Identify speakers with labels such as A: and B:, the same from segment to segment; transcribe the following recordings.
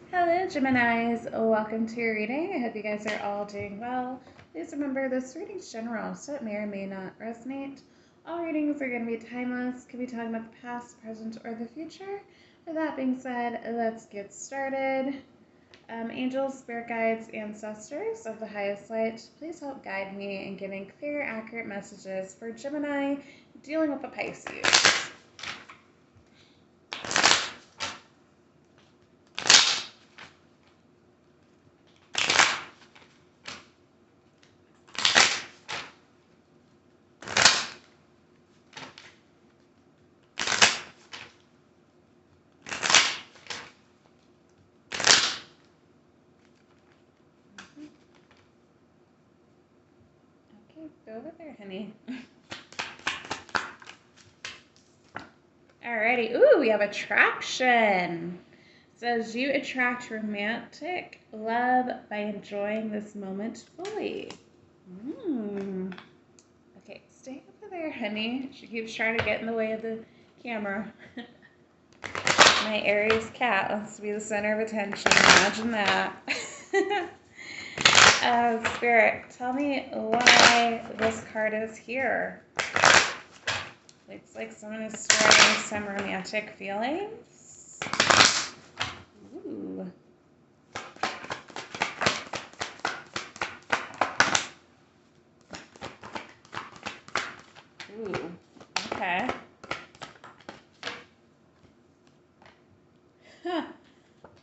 A: Hello, Geminis. Welcome to your reading. I hope you guys are all doing well. Please remember this reading's general, so it may or may not resonate. All readings are going to be timeless, could be talking about the past, present, or the future. With that being said, let's get started. Angels, spirit guides, ancestors of the highest light, please help guide me in giving clear, accurate messages for Gemini dealing with the Pisces. Okay, go over there, honey. Alrighty. Ooh, we have attraction. It says you attract romantic love by enjoying this moment fully. Okay, stay over there, honey. She keeps trying to get in the way of the camera. My Aries cat wants to be the center of attention. Imagine that. Spirit, tell me why this card is here. Looks like someone is starting some romantic feelings. Ooh. Ooh. Okay. Huh.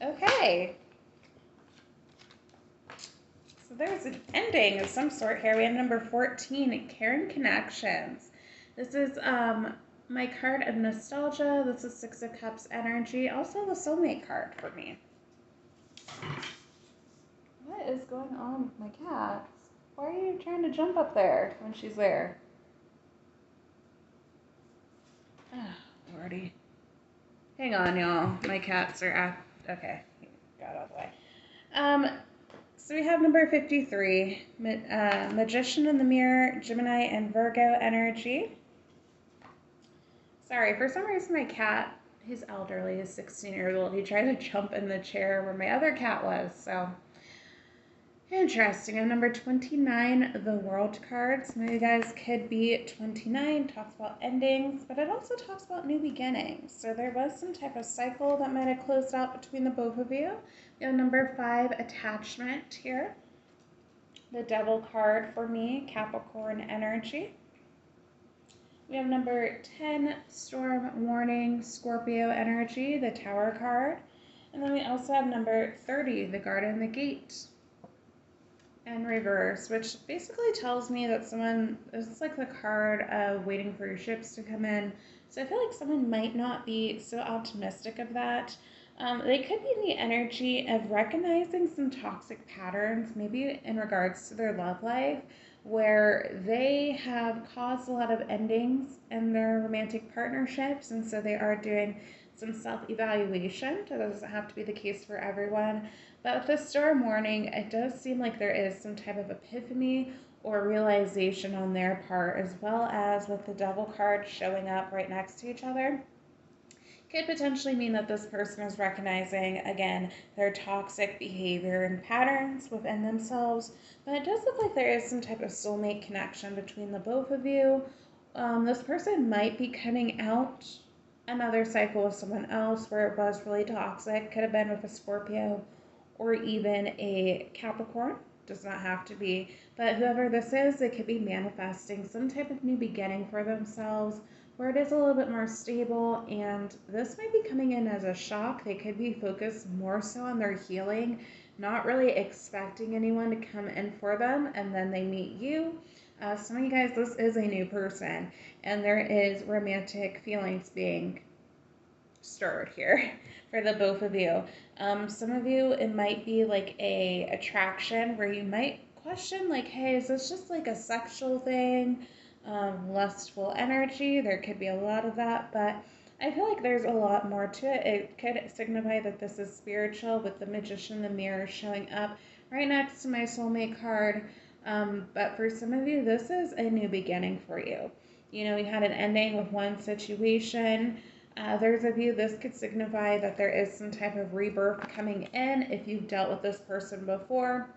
A: Okay. So there's an ending of some sort here. We have number 14, Caring Connections. This is my card of nostalgia. This is Six of Cups energy. Also the soulmate card for me. What is going on with my cats? Why are you trying to jump up there when she's there? Oh, Lordy. Hang on, y'all. My cats are okay. Got out of the way. So we have number 53, Magician in the Mirror, Gemini and Virgo energy. Sorry, for some reason my cat, he's elderly, he's 16 years old. He tried to jump in the chair where my other cat was, so interesting. And number 29, the World card. Some of you guys could be 29, talks about endings, but it also talks about new beginnings. So there was some type of cycle that might have closed out between the both of you. We have number 5, attachment here. The Devil card for me, Capricorn energy. We have number 10, Storm Warning, Scorpio energy, the Tower card. And then we also have number 30, the Guard and the Gate in reverse, which basically tells me that someone, it's like the card of waiting for your ships to come in. So I feel like someone might not be so optimistic of that. They could be in the energy of recognizing some toxic patterns, maybe in regards to their love life, where they have caused a lot of endings in their romantic partnerships, and so they are doing some self-evaluation. That doesn't have to be the case for everyone. But with the storm warning, it does seem like there is some type of epiphany or realization on their part, as well as with the Devil card showing up right next to each other. Could potentially mean that this person is recognizing, again, their toxic behavior and patterns within themselves. But it does look like there is some type of soulmate connection between the both of you. This person might be cutting out another cycle with someone else where it was really toxic. Could have been with a Scorpio or even a Capricorn. Does not have to be. But whoever this is, they could be manifesting some type of new beginning for themselves where it is a little bit more stable, and this might be coming in as a shock. They could be focused more so on their healing, not really expecting anyone to come in for them, and then they meet you. Some of you guys, this is a new person, and there is romantic feelings being stirred here for the both of you. Some of you, it might be like a attraction where you might question, like, hey, is this just like a sexual thing? Lustful energy. There could be a lot of that, but I feel like there's a lot more to it. It could signify that this is spiritual with the Magician in the Mirror showing up right next to my soulmate card. But for some of you, this is a new beginning for you. You know, you had an ending with one situation. Others of you, this could signify that there is some type of rebirth coming in. If you've dealt with this person before,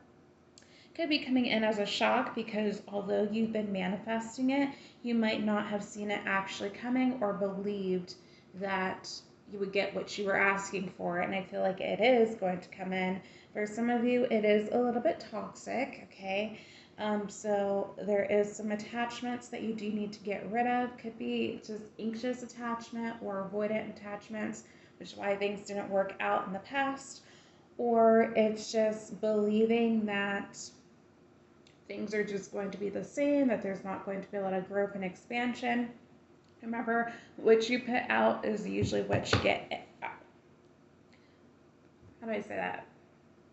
A: could be coming in as a shock because although you've been manifesting it, you might not have seen it actually coming or believed that you would get what you were asking for. And I feel like it is going to come in. For some of you, it is a little bit toxic, okay? So there is some attachments that you do need to get rid of. Could be just anxious attachment or avoidant attachments, which is why things didn't work out in the past. Or it's just believing that things are just going to be the same, that there's not going to be a lot of growth and expansion. Remember, what you put out is usually what you get. How do I say that?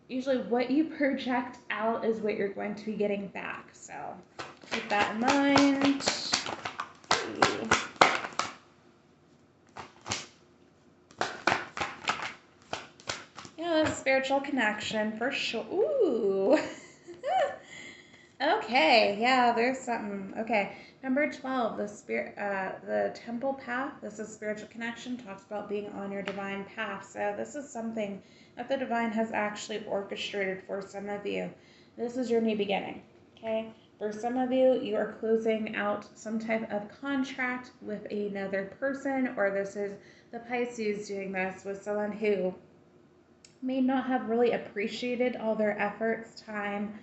A: Usually what you project out is what you're going to be getting back. So keep that in mind. Ooh. Yeah, spiritual connection for sure. Ooh. Okay, yeah, there's something. Okay, number 12, the temple path. This is spiritual connection. Talks about being on your divine path. So this is something that the divine has actually orchestrated for some of you. This is your new beginning. Okay, for some of you, you are closing out some type of contract with another person, or this is the Pisces doing this with someone who may not have really appreciated all their efforts, time,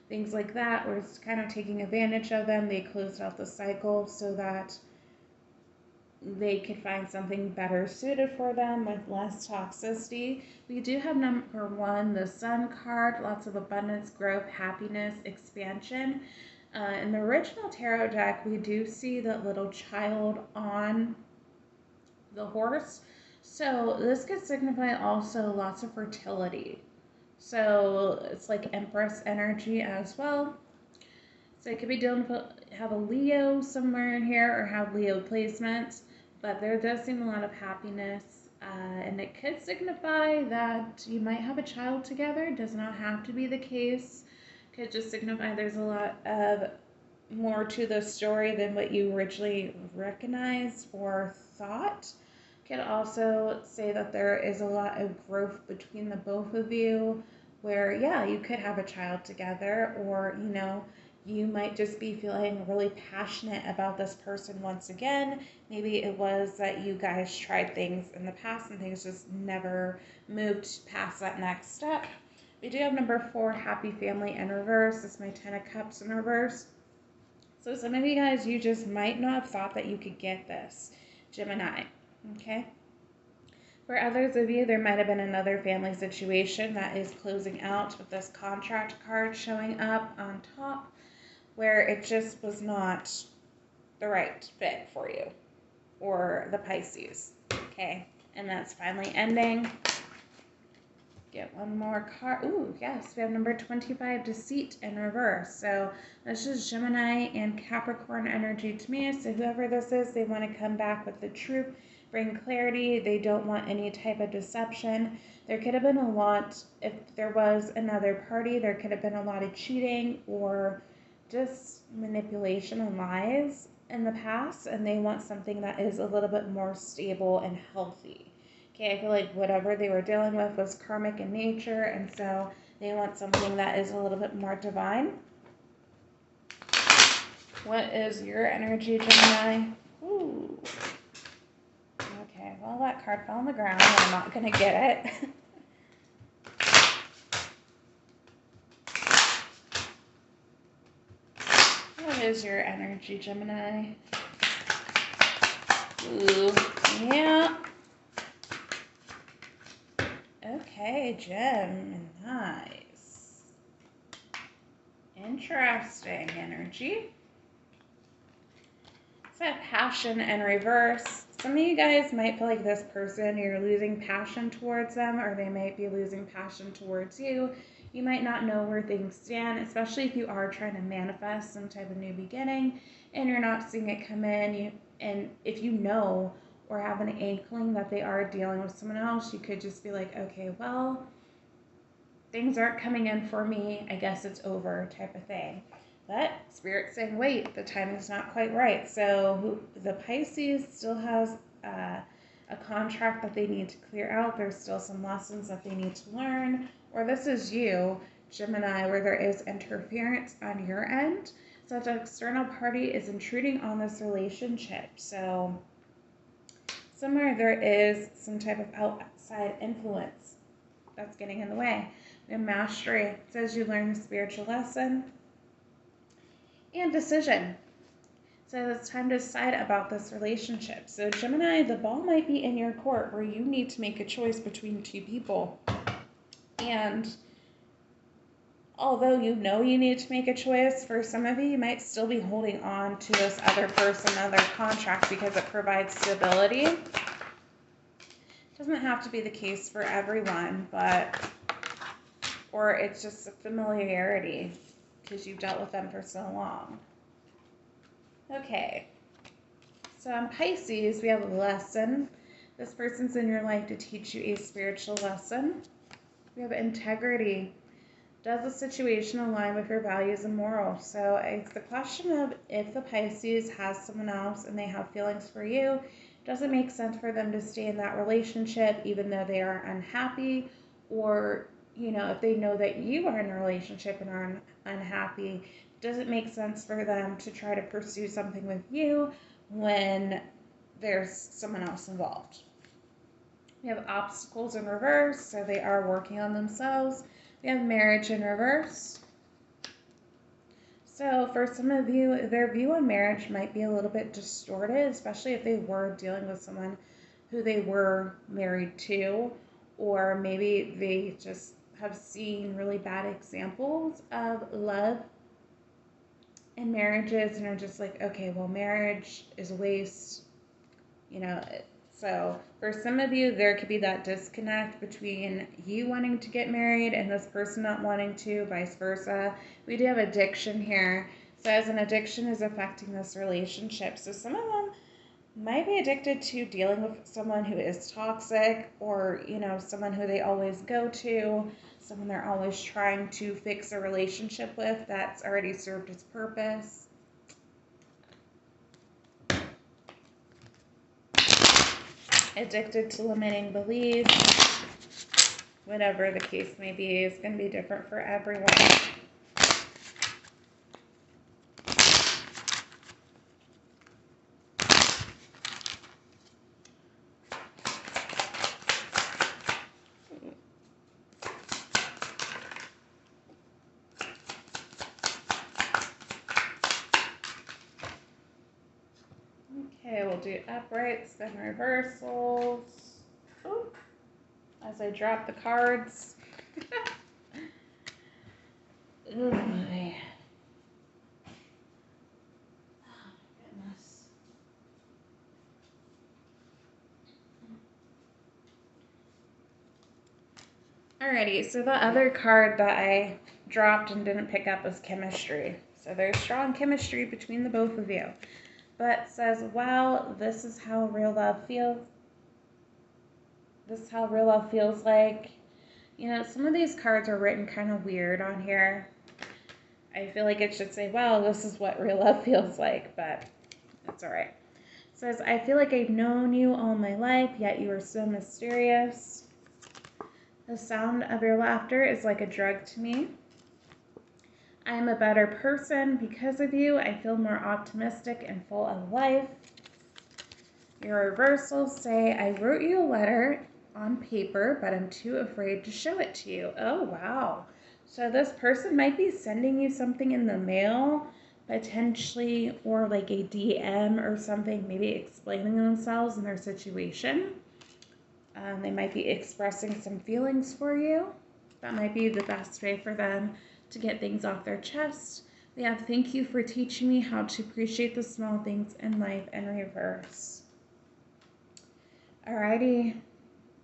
A: things like that, or it's kind of taking advantage of them. They closed out the cycle so that they could find something better suited for them with less toxicity. We do have number 1, the Sun card, lots of abundance, growth, happiness, expansion. In the original tarot deck, we do see that little child on the horse. So this could signify also lots of fertility. So it's like Empress energy as well. So it could be dealing with, have a Leo somewhere in here or have Leo placements, but there does seem a lot of happiness. And it could signify that you might have a child together. It does not have to be the case. It could just signify there's a lot of more to the story than what you originally recognized or thought. Could also say that there is a lot of growth between the both of you where, yeah, you could have a child together, or, you know, you might just be feeling really passionate about this person once again. Maybe it was that you guys tried things in the past and things just never moved past that next step. We do have number 4, happy family in reverse. This is my 10 of Cups in reverse. So some of you guys, you just might not have thought that you could get this, Gemini. Okay. For others of you, there might have been another family situation that is closing out with this contract card showing up on top where it just was not the right fit for you or the Pisces. Okay. And that's finally ending. Get one more card. Ooh, yes, we have number 25, deceit in reverse. So this is Gemini and Capricorn energy to me. So whoever this is, they want to come back with the truth, bring clarity. They don't want any type of deception. There could have been a lot, if there was another party, there could have been a lot of cheating or just manipulation and lies in the past, and they want something that is a little bit more stable and healthy. Okay, I feel like whatever they were dealing with was karmic in nature, and so they want something that is a little bit more divine. What is your energy, Gemini? Ooh. Okay, well, that card fell on the ground. I'm not going to get it. What is your energy, Gemini? Ooh, yeah. Okay, Gem, nice. Interesting energy. It's that passion in reverse. Some of you guys might feel like this person, you're losing passion towards them, or they might be losing passion towards you. You might not know where things stand, especially if you are trying to manifest some type of new beginning and you're not seeing it come in. And if you know or have an inkling that they are dealing with someone else, you could just be like, okay, well, things aren't coming in for me. I guess it's over type of thing. But Spirit's saying, wait, the timing's not quite right. So the Pisces still has a a contract that they need to clear out. There's still some lessons that they need to learn. Or this is you, Gemini, where there is interference on your end. So the external party is intruding on this relationship. So somewhere there is some type of outside influence that's getting in the way. We have mastery. It says you learn a spiritual lesson. And decision. So it's time to decide about this relationship. So Gemini, the ball might be in your court where you need to make a choice between two people. And although you know you need to make a choice, for some of you might still be holding on to this other person, other contract, because it provides stability. It doesn't have to be the case for everyone, or it's just a familiarity because you've dealt with them for so long. Okay, so on Pisces, we have a lesson. This person's in your life to teach you a spiritual lesson. We have integrity. Does the situation align with your values and morals? So it's the question of if the Pisces has someone else and they have feelings for you, does it make sense for them to stay in that relationship even though they are unhappy? Or, if they know that you are in a relationship and are unhappy, does it make sense for them to try to pursue something with you when there's someone else involved? We have obstacles in reverse, so they are working on themselves. We have marriage in reverse. So for some of you, their view on marriage might be a little bit distorted, especially if they were dealing with someone who they were married to, or maybe they just have seen really bad examples of love in marriages and are just like, okay, well, marriage is a waste, So for some of you, there could be that disconnect between you wanting to get married and this person not wanting to, vice versa. We do have addiction here. So as an addiction is affecting this relationship. So some of them might be addicted to dealing with someone who is toxic, or, someone who they always go to, someone they're always trying to fix a relationship with that's already served its purpose. Addicted to limiting beliefs, whatever the case may be, is going to be different for everyone. Okay, we'll do uprights, then reversals. Ooh, as I drop the cards. Oh my. Oh goodness. Alrighty, so the other card that I dropped and didn't pick up was chemistry. So there's strong chemistry between the both of you. But says, wow, this is how real love feels. This is how real love feels like. Some of these cards are written kind of weird on here. I feel like it should say, wow, this is what real love feels like, but it's all right. It says, I feel like I've known you all my life, yet you are so mysterious. The sound of your laughter is like a drug to me. I am a better person because of you. I feel more optimistic and full of life. Your reversals say, I wrote you a letter on paper, but I'm too afraid to show it to you. Oh, wow. So this person might be sending you something in the mail, potentially, or like a DM or something, maybe explaining themselves and their situation. They might be expressing some feelings for you. That might be the best way for them to get things off their chest. We have, thank you for teaching me how to appreciate the small things in life, and reverse. Alrighty,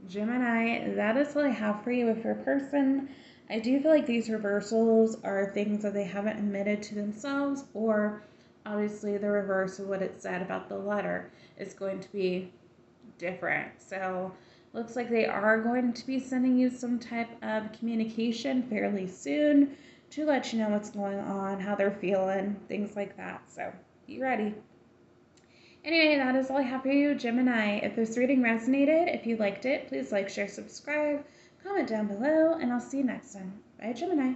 A: Gemini, that is what I have for you with your person. I do feel like these reversals are things that they haven't admitted to themselves, or obviously the reverse of what it said about the letter is going to be different. So looks like they are going to be sending you some type of communication fairly soon to let you know what's going on, how they're feeling, things like that. So be ready. Anyway, that is all I have for you, Gemini. If this reading resonated, if you liked it, please like, share, subscribe, comment down below, and I'll see you next time. Bye, Gemini.